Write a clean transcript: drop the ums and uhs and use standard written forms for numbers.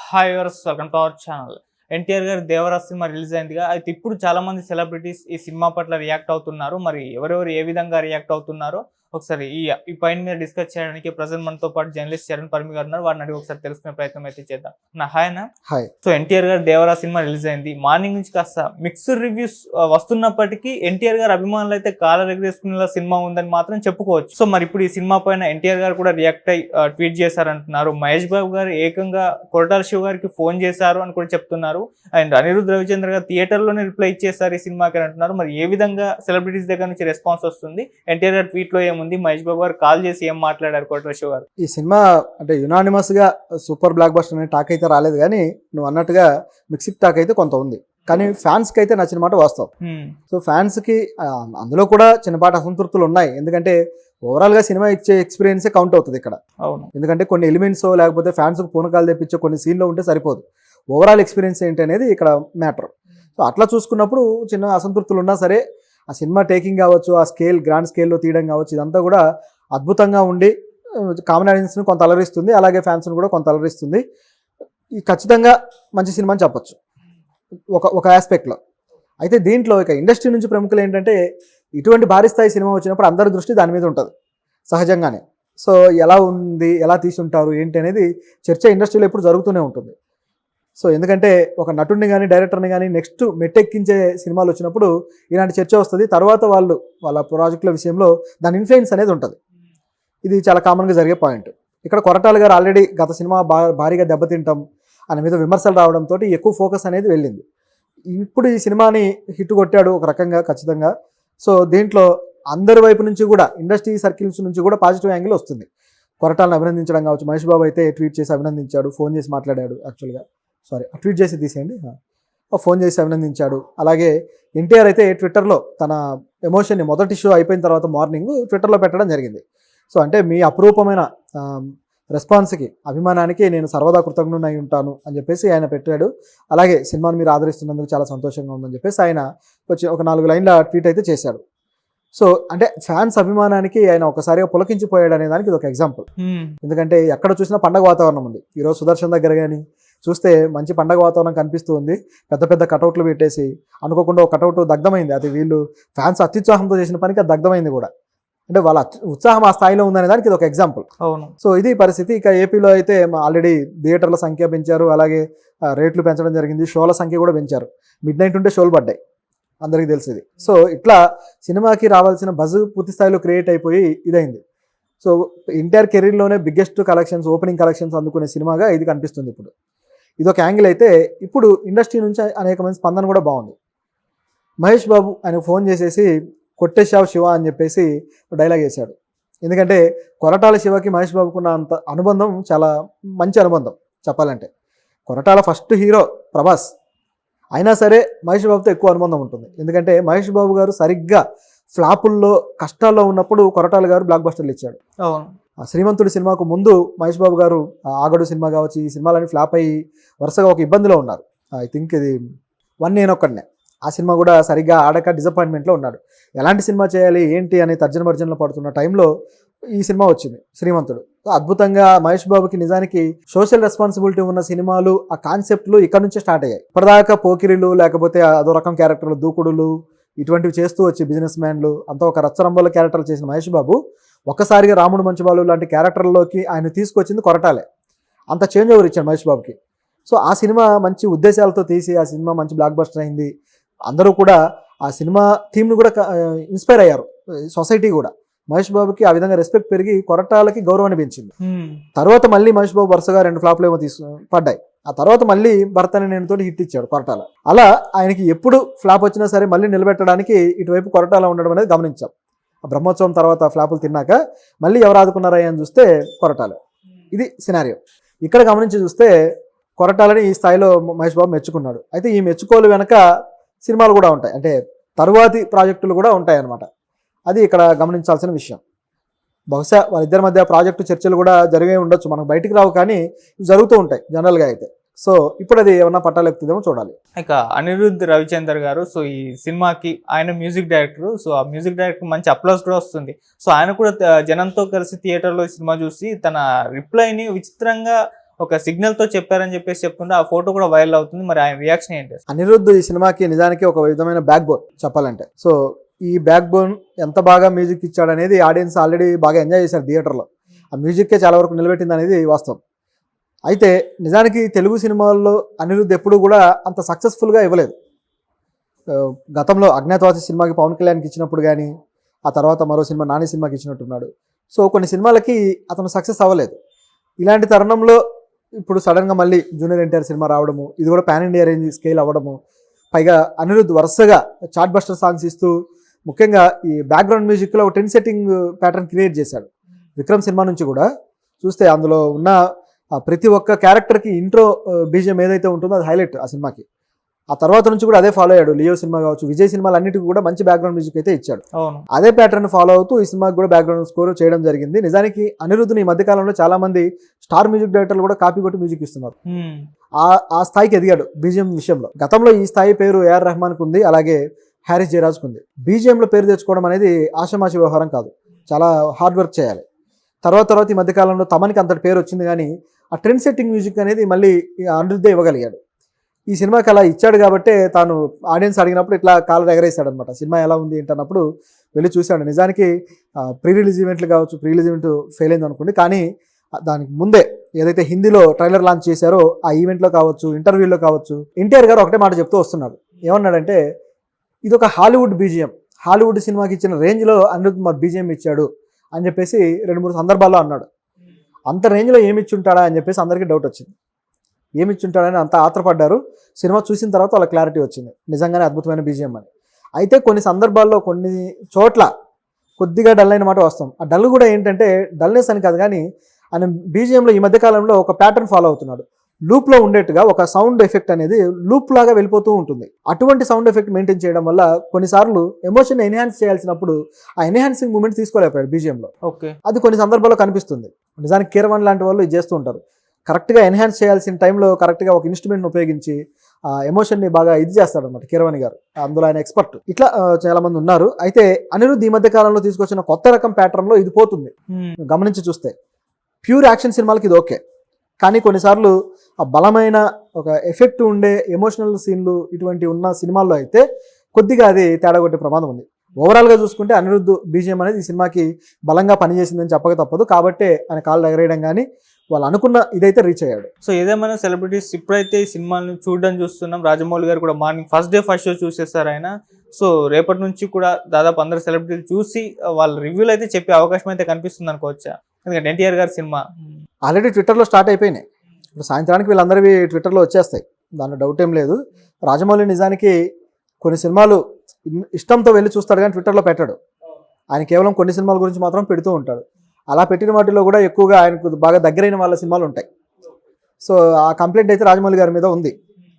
Hi viewers, welcome to our channel. NTR గారి Devara cinema release అయిందిగా. అయితే ఇప్పుడు చాలా మంది సెలబ్రిటీస్ ఈ సినిమా పట్ల రియాక్ట్ అవుతున్నారు. మరి ఎవరెవరు ఏ విధంగా రియాక్ట్ అవుతున్నారో ఒకసారి ఈ పాయింట్ మీద డిస్కస్ చేయడానికి ప్రజెంట్ మనతో పాటు జర్నలిస్ట్ చరణ్ పరమి గారు ఉన్నారు. వారిని అడిగి ఒకసారి తెలుసుకునే ప్రయత్నం అయితే చేద్దాం. హాయ్ అన్న. హాయ్. సో ఎన్టీఆర్ గారి దేవరా సినిమా రిలీజ్ అయింది. మార్నింగ్ నుంచి కాస్త మిక్స్డ్ రివ్యూస్ వస్తున్నప్పటికీ ఎన్టీఆర్ గారు అభిమానులు అయితే కాలర్ ఎగరేసుకునేలా సినిమా ఉందని మాత్రం చెప్పుకోవచ్చు. సో మరి ఇప్పుడు ఈ సినిమా పైన ఎన్టీఆర్ గారు కూడా రియాక్ట్ అయ్యి ట్వీట్ చేశారంటున్నారు. మహేష్ బాబు గారు ఏకంగా కొరటాల శివ గారికి ఫోన్ చేశారు అని కూడా చెప్తున్నారు. అండ్ అనిరుద్ రవిచంద్ర గారు థియేటర్ లోనే రిప్లై ఇచ్చేసారు ఈ సినిమాకి అంటున్నారు. మరి ఏ విధంగా సెలబ్రిటీస్ దగ్గర నుంచి రెస్పాన్స్ వస్తుంది? ఎన్టీఆర్ గారు ట్వీట్ లో ఏముంది? మహేష్ బాబు గారు కాల్ చేసి ఏం మాట్లాడారు కొరటాల శివ గారు? ఈ సినిమా అంటే యునానిమస్ గా సూపర్ బ్లాక్ బస్టర్ అనే టాక్ అయితే రాలేదు, కానీ నువ్వు అన్నట్టుగా మిక్సిక్ టాక్ అయితే కొంత ఉంది. కానీ ఫ్యాన్స్ కి అయితే నచ్చిన మాట వాస్తవం. సో ఫ్యాన్స్ కి అందులో కూడా చిన్నపాటి అసంతృప్తులు ఉన్నాయి. ఎందుకంటే ఓవరాల్ గా సినిమా ఇచ్చే ఎక్స్పీరియన్సే కౌంట్ అవుతుంది ఇక్కడ. ఎందుకంటే కొన్ని ఎలిమెంట్స్ లేకపోతే ఫ్యాన్స్ కు పూనకాలు తెప్పించే కొన్ని సీన్లో ఉంటే సరిపోదు. ఓవరాల్ ఎక్స్పీరియన్స్ ఏంటి అనేది ఇక్కడ మ్యాటర్. సో అట్లా చూసుకున్నప్పుడు చిన్న అసంతృప్తులు ఉన్నా సరే ఆ సినిమా టేకింగ్ కావచ్చు, ఆ స్కేల్ గ్రాండ్ స్కేల్లో తీయడం కావచ్చు, ఇదంతా కూడా అద్భుతంగా ఉండి కామన్ ఆడియన్స్ని కొంత అలరిస్తుంది, అలాగే ఫ్యాన్స్ని కూడా కొంత అలరిస్తుంది. ఈ ఖచ్చితంగా మంచి సినిమా అని చెప్పొచ్చు ఒక ఆస్పెక్ట్లో. అయితే దీంట్లో ఇక ఇండస్ట్రీ నుంచి ప్రముఖులు ఏంటంటే ఇటువంటి భారీ స్థాయి సినిమా వచ్చినప్పుడు అందరి దృష్టి దాని మీద ఉంటుంది సహజంగానే. సో ఎలా ఉంది, ఎలా తీసుంటారు ఏంటి అనేది చర్చ ఇండస్ట్రీలో ఎప్పుడు జరుగుతూనే ఉంటుంది. సో ఎందుకంటే ఒక నటుడిని కానీ డైరెక్టర్ని కానీ నెక్స్ట్ మెట్టెక్కించే సినిమాలు వచ్చినప్పుడు ఇలాంటి చర్చ వస్తుంది. తర్వాత వాళ్ళ ప్రాజెక్టుల విషయంలో దాని ఇన్ఫ్లుయెన్స్ అనేది ఉంటుంది. ఇది చాలా కామన్గా జరిగే పాయింట్. ఇక్కడ కొరటాల గారు ఆల్రెడీ గత సినిమా భారీగా దెబ్బతింటాం అనే మీద విమర్శలు రావడంతో ఎక్కువ ఫోకస్ అనేది వెళ్ళింది. ఇప్పుడు ఈ సినిమాని హిట్ కొట్టాడు ఒక రకంగా ఖచ్చితంగా. సో దీంట్లో అందరి వైపు నుంచి కూడా ఇండస్ట్రీ సర్కిల్స్ నుంచి కూడా పాజిటివ్ యాంగిల్ వస్తుంది. కొరటాలను అభినందించడం కావచ్చు. మహేష్ బాబు అయితే ట్వీట్ చేసి అభినందించాడు, ఫోన్ చేసి మాట్లాడాడు. యాక్చువల్గా ట్వీట్ చేసి తీసేయండి, ఫోన్ చేసి అభినందించాడు. అలాగే ఎన్టీఆర్ అయితే ట్విట్టర్లో తన ఎమోషన్ని మొదటి షో అయిపోయిన తర్వాత మార్నింగ్ ట్విట్టర్లో పెట్టడం జరిగింది. సో అంటే మీ అపురూపమైన రెస్పాన్స్కి, అభిమానానికి నేను సర్వదా కృతజ్ఞుడై ఉంటాను అని చెప్పేసి ఆయన పెట్టాడు. అలాగే సినిమాను మీరు ఆదరిస్తున్నందుకు చాలా సంతోషంగా ఉందని చెప్పేసి ఆయన వచ్చి ఒక 4 లైన్ల ట్వీట్ అయితే చేశాడు. సో అంటే ఫ్యాన్స్ అభిమానానికి ఆయన ఒకసారిగా పులకించిపోయాడు అనే దానికి ఇది ఒక ఎగ్జాంపుల్. ఎందుకంటే ఎక్కడ చూసినా పండగ వాతావరణం ఉంది. ఈరోజు సుదర్శన్ దగ్గర కానీ చూస్తే మంచి పండగ వాతావరణం కనిపిస్తూ ఉంది. పెద్ద పెద్ద కటౌట్లు పెట్టేసి అనుకోకుండా ఒక కటౌట్ దగ్ధమైంది. అది వీళ్ళు ఫ్యాన్స్ అత్యుత్సాహంతో చేసిన పనికి అది దగ్ధమైంది కూడా. అంటే వాళ్ళ ఉత్సాహం ఆ స్థాయిలో ఉందనే దానికి ఇది ఒక ఎగ్జాంపుల్. అవును. సో ఇది పరిస్థితి. ఇక ఏపీలో అయితే ఆల్రెడీ థియేటర్ల సంఖ్య పెంచారు, అలాగే రేట్లు పెంచడం జరిగింది, షోల సంఖ్య కూడా పెంచారు. మిడ్-నైట్ ఉంటే షోలు పడ్డాయి, అందరికీ తెలిసింది. సో ఇట్లా సినిమాకి రావాల్సిన బజ్ పూర్తి స్థాయిలో క్రియేట్ అయిపోయి ఇదైంది. సో ఎన్టీఆర్ కెరీర్లోనే బిగ్గెస్ట్ కలెక్షన్స్, ఓపెనింగ్ కలెక్షన్స్ అందుకునే సినిమాగా ఇది కనిపిస్తుంది. ఇప్పుడు ఇదొక యాంగిల్ అయితే ఇప్పుడు ఇండస్ట్రీ నుంచి అనేక మంది స్పందన కూడా బాగుంది. మహేష్ బాబు ఆయన ఫోన్ చేసేసి కొట్టేశావు శివ అని చెప్పేసి డైలాగ్ వేశాడు. ఎందుకంటే కొరటాల శివకి మహేష్ బాబుకున్న అంత అనుబంధం చాలా మంచి అనుబంధం చెప్పాలంటే. కొరటాల ఫస్ట్ హీరో ప్రభాస్ అయినా సరే మహేష్ బాబుతో ఎక్కువ అనుబంధం ఉంటుంది. ఎందుకంటే మహేష్ బాబు గారు సరిగ్గా ఫ్లాపుల్లో కష్టాల్లో ఉన్నప్పుడు కొరటాల గారు బ్లాక్ బస్టర్లు ఇచ్చాడు. శ్రీమంతుడి సినిమాకు ముందు మహేష్ బాబు గారు ఆగడు సినిమా కావచ్చు, ఈ సినిమాలన్నీ ఫ్లాప్ అయ్యి వరుసగా ఒక ఇబ్బందిలో ఉన్నారు. ఐ థింక్ ఇది 1 నేనొక్కడినే. ఆ సినిమా కూడా సరిగ్గా ఆడక డిసప్పాయింట్మెంట్లో ఉన్నాడు. ఎలాంటి సినిమా చేయాలి ఏంటి అనే తర్జనభర్జనలో పడుతున్న టైంలో ఈ సినిమా వచ్చింది శ్రీమంతుడు. అద్భుతంగా మహేష్ బాబుకి నిజానికి సోషల్ రెస్పాన్సిబిలిటీ ఉన్న సినిమాలు, ఆ కాన్సెప్ట్లు ఇక్కడ నుంచే స్టార్ట్ అయ్యాయి. ఇప్పటిదాకా పోకిరిలు లేకపోతే అదో రకం క్యారెక్టర్లు, దూకుడులు ఇటువంటివి చేస్తూ వచ్చి బిజినెస్ మ్యాన్లు అంతా ఒక రచ్చరంబోల క్యారెక్టర్లు చేసిన మహేష్ బాబు ఒక్కసారిగా రాముడు మంచిబాలు లాంటి క్యారెక్టర్లోకి ఆయన తీసుకొచ్చింది కొరటాలే. అంత చేంజ్ ఓవర్ ఇచ్చాడు మహేష్ బాబుకి. సో ఆ సినిమా మంచి ఉద్దేశాలతో తీసి ఆ సినిమా మంచి బ్లాక్ బస్టర్ అయింది. అందరూ కూడా ఆ సినిమా థీమ్ను కూడా ఇన్స్పైర్ అయ్యారు. సొసైటీ కూడా మహేష్ బాబుకి ఆ విధంగా రెస్పెక్ట్ పెరిగి కొరటాలకి గౌరవాన్ని పెంచింది. తర్వాత మళ్ళీ మహేష్ బాబు వరుసగా 2 ఫ్లాప్లు ఏమో పడ్డాయి. ఆ తర్వాత మళ్ళీ భర్తని నేను తోటి హిట్ ఇచ్చాడు కొరటాల. అలా ఆయనకి ఎప్పుడు ఫ్లాప్ వచ్చినా సరే మళ్ళీ నిలబెట్టడానికి ఇటువైపు కొరటాల ఉండడం అనేది గమనించాం. ఆ బ్రహ్మోత్సవం తర్వాత ఫ్లాపులు తిన్నాక మళ్ళీ ఎవరు ఆదుకున్నారా అని చూస్తే కొరటాలే. ఇది సినారియో. ఇక్కడ గమనించి చూస్తే కొరటాలని ఈ స్థాయిలో మహేష్ బాబు మెచ్చుకున్నాడు. అయితే ఈ మెచ్చుకోలు వెనక సినిమాలు కూడా ఉంటాయి, అంటే తరువాతి ప్రాజెక్టులు కూడా ఉంటాయి అన్నమాట. అది ఇక్కడ గమనించాల్సిన విషయం. బహుశా వాళ్ళిద్దరి మధ్య ప్రాజెక్టు చర్చలు కూడా జరిగే ఉండొచ్చు, మనకు బయటికి రావు, కానీ జరుగుతూ ఉంటాయి జనరల్గా అయితే. సో ఇప్పుడు అది ఏమన్నా పట్టాలెక్కుతుందేమో చూడాలి. ఇక అనిరుద్ రవిచందర్ గారు, సో ఈ సినిమాకి ఆయన మ్యూజిక్ డైరెక్టర్. సో ఆ మ్యూజిక్ డైరెక్టర్ మంచి అప్లాస్ కూడా వస్తుంది. సో ఆయన కూడా జనంతో కలిసి థియేటర్లో సినిమా చూసి తన రిప్లైని విచిత్రంగా ఒక సిగ్నల్ తో చెప్పారని చెప్పేసి చెప్తుంటే ఆ ఫోటో కూడా వైరల్ అవుతుంది. మరి ఆయన రియాక్షన్ ఏంటి? అనిరుద్ధ్ ఈ సినిమాకి నిజానికి ఒక విధమైన బ్యాక్ బోన్ చెప్పాలంటే. సో ఈ బ్యాక్ బోన్ ఎంత బాగా మ్యూజిక్ ఇచ్చాడు అనేది ఆడియన్స్ ఆల్రెడీ బాగా ఎంజాయ్ చేశారు థియేటర్లో. ఆ మ్యూజిక్కే చాలా వరకు నిలబెట్టింది అనేది వాస్తవం. అయితే నిజానికి తెలుగు సినిమాల్లో అనిరుద్ధ్ ఎప్పుడూ కూడా అంత సక్సెస్ఫుల్గా ఇవ్వలేదు. గతంలో అజ్ఞాతవాసి సినిమాకి పవన్ కళ్యాణ్కి ఇచ్చినప్పుడు కానీ, ఆ తర్వాత మరో సినిమా నాని సినిమాకి ఇచ్చినట్టున్నాడు. సో కొన్ని సినిమాలకి అతను సక్సెస్ అవ్వలేదు. ఇలాంటి తరుణంలో ఇప్పుడు సడన్గా మళ్ళీ జూనియర్ ఎన్టీఆర్ సినిమా రావడము, ఇది కూడా పాన్ ఇండియా రేంజ్ స్కేల్ అవ్వడము, పైగా అనిరుద్ధ్ వరుసగా చార్ట్ బస్టర్ సాంగ్స్ ఇస్తూ ముఖ్యంగా ఈ బ్యాక్గ్రౌండ్ మ్యూజిక్లో ఒక ట్రెండ్ సెట్టింగ్ ప్యాటర్న్ క్రియేట్ చేశాడు. విక్రమ్ సినిమా నుంచి కూడా చూస్తే అందులో ఉన్న ప్రతి ఒక్క క్యారెక్టర్కి ఇంట్రో బీజిఎం ఏదైతే ఉంటుందో అది హైలైట్ ఆ సినిమాకి. ఆ తర్వాత నుంచి కూడా అదే ఫాలో అయ్యాడు. లియో సినిమా కావచ్చు, విజయ్ సినిమాలు అన్నిటికీ కూడా మంచి బ్యాక్గ్రౌండ్ మ్యూజిక్ అయితే ఇచ్చాడు. అదే ప్యాటర్న్ ఫాలో అవుతూ ఈ సినిమాకి కూడా బ్యాక్గ్రౌండ్ స్కోర్ చేయడం జరిగింది. నిజానికి అనిరుద్ధ్ని ఈ మధ్యకాలంలో చాలా మంది స్టార్ మ్యూజిక్ డైరెక్టర్లు కూడా కాపీ కొట్టి మ్యూజిక్ ఇస్తున్నారు. ఆ స్థాయికి ఎదిగాడు బీజిఎం విషయంలో. గతంలో ఈ స్థాయి పేరు ఏఆర్ రెహమాన్కు ఉంది, అలాగే హ్యారిస్ జయరాజ్కు ఉంది. బీజిఎంలో పేరు తెచ్చుకోవడం అనేది ఆషామాషి వ్యవహారం కాదు, చాలా హార్డ్ వర్క్ చేయాలి. తర్వాత ఈ మధ్యకాలంలో తమనికి అంతటి పేరు వచ్చింది, కానీ ఆ ట్రెండ్ సెట్టింగ్ మ్యూజిక్ అనేది మళ్ళీ అనిరుద్ధే ఇవ్వగలిగాడు. ఈ సినిమాకి అలా ఇచ్చాడు కాబట్టే తాను ఆడియన్స్ అడిగినప్పుడు ఇట్లా కాలు ఎగరేసాడు అనమాట. సినిమా ఎలా ఉంది ఏంటన్నప్పుడు వెళ్ళి చూశాడు. నిజానికి ప్రీ రిలీజ్ ఈవెంట్లు కావచ్చు, ప్రీ రిలీజ్ ఈవెంట్ ఫెయిల్ అయింది అనుకోండి, కానీ దానికి ముందే ఏదైతే హిందీలో ట్రైలర్ లాంచ్ చేశారో ఆ ఈవెంట్లో కావచ్చు, ఇంటర్వ్యూలో కావచ్చు, ఎన్టీఆర్ గారు ఒకటే మాట చెప్తూ వస్తున్నాడు. ఏమన్నాడంటే, ఇది ఒక హాలీవుడ్ బీజిఎం, హాలీవుడ్ సినిమాకి ఇచ్చిన రేంజ్లో అనిరుద్ధ్ మరి బీజిఎం ఇచ్చాడు అని చెప్పేసి 2-3 సందర్భాల్లో అన్నాడు. అంత రేంజ్లో ఏమి ఇచ్చుంటాడా అని చెప్పేసి అందరికీ డౌట్ వచ్చింది. ఏమి ఇచ్చుంటాడని అంత ఆత్రపడ్డారు. సినిమా చూసిన తర్వాత వాళ్ళ క్లారిటీ వచ్చింది, నిజంగానే అద్భుతమైన బీజిఎం అని. అయితే కొన్ని సందర్భాల్లో కొన్ని చోట్ల కొద్దిగా డల్ అయిన మాట వస్తాం. ఆ డల్ కూడా ఏంటంటే డల్నెస్ అని కాదు, కానీ ఆయన బీజిఎంలో ఈ మధ్యకాలంలో ఒక ప్యాటర్న్ ఫాలో అవుతున్నాడు. లూప్లో ఉండేట్టుగా ఒక సౌండ్ ఎఫెక్ట్ అనేది లూప్ లాగా వెళ్ళిపోతూ ఉంటుంది. అటువంటి సౌండ్ ఎఫెక్ట్ మెయింటైన్ చేయడం వల్ల కొన్నిసార్లు ఎమోషన్ ఎన్హాన్స్ చేయాల్సినప్పుడు ఆ ఎన్హాన్సింగ్ మూమెంట్ తీసుకోలేకపోయాడు బీజిఎంలో. అది కొన్ని సందర్భాల్లో కనిపిస్తుంది. నిజానికి కీరవాణి లాంటి వాళ్ళు ఇది చేస్తూ ఉంటారు. కరెక్ట్గా ఎన్హాన్స్ చేయాల్సిన టైంలో కరెక్ట్గా ఒక ఇన్స్ట్రుమెంట్ని ఉపయోగించి ఆ ఎమోషన్ని బాగా ఇది చేస్తాడు అనమాట కీరవాణి గారు. అందులో ఆయన ఎక్స్పర్ట్. ఇట్లా చాలా మంది ఉన్నారు. అయితే అనిరుద్ధ్ ఈ మధ్య కాలంలో తీసుకొచ్చిన కొత్త రకం ప్యాటర్న్లో ఇది పోతుంది. గమనించి చూస్తే ప్యూర్ యాక్షన్ సినిమాలకి ఇది ఓకే, కానీ కొన్నిసార్లు ఆ బలమైన ఒక ఎఫెక్ట్ ఉండే ఎమోషనల్ సీన్లు ఇటువంటి ఉన్న సినిమాల్లో అయితే కొద్దిగా అది తేడా కొట్టే ప్రమాదం ఉంది. ఓవరాల్గా చూసుకుంటే అనిరుద్ధ్ బీజిఎం అనేది ఈ సినిమాకి బలంగా పనిచేసిందని చెప్పక తప్పదు. కాబట్టే ఆయన కాళ్ళు ఎగరేయడం కానీ వాళ్ళు అనుకున్న ఇదైతే రీచ్ అయ్యాడు. సో ఏదేమైనా సెలబ్రిటీస్ ఇప్పుడైతే ఈ సినిమాని చూస్తున్నాం. రాజమౌళి గారు కూడా morning first day first show చూసేస్తారు ఆయన. సో రేపటి నుంచి కూడా దాదాపు అందరు సెలబ్రిటీలు చూసి వాళ్ళ రివ్యూలు అయితే చెప్పే అవకాశం అయితే కనిపిస్తుంది అనుకోవచ్చా? ఎందుకంటే ఎన్టీఆర్ గారి సినిమా ఆల్రెడీ ట్విట్టర్లో స్టార్ట్ అయిపోయినాయి. ఇప్పుడు సాయంత్రానికి వీళ్ళందరివి ట్విట్టర్లో వచ్చేస్తాయి, దాంట్లో డౌట్ ఏం లేదు. రాజమౌళి నిజానికి కొన్ని సినిమాలు ఇష్టంతో వెళ్ళి చూస్తాడు, కానీ ట్విట్టర్లో పెట్టాడు. ఆయన కేవలం కొన్ని సినిమాల గురించి మాత్రం పెడుతూ ఉంటాడు. అలా పెట్టిన వాటిలో కూడా ఎక్కువగా ఆయనకు బాగా దగ్గరైన వాళ్ళ సినిమాలు ఉంటాయి. సో ఆ కంప్లైంట్ అయితే రాజమౌళి గారి మీద ఉంది.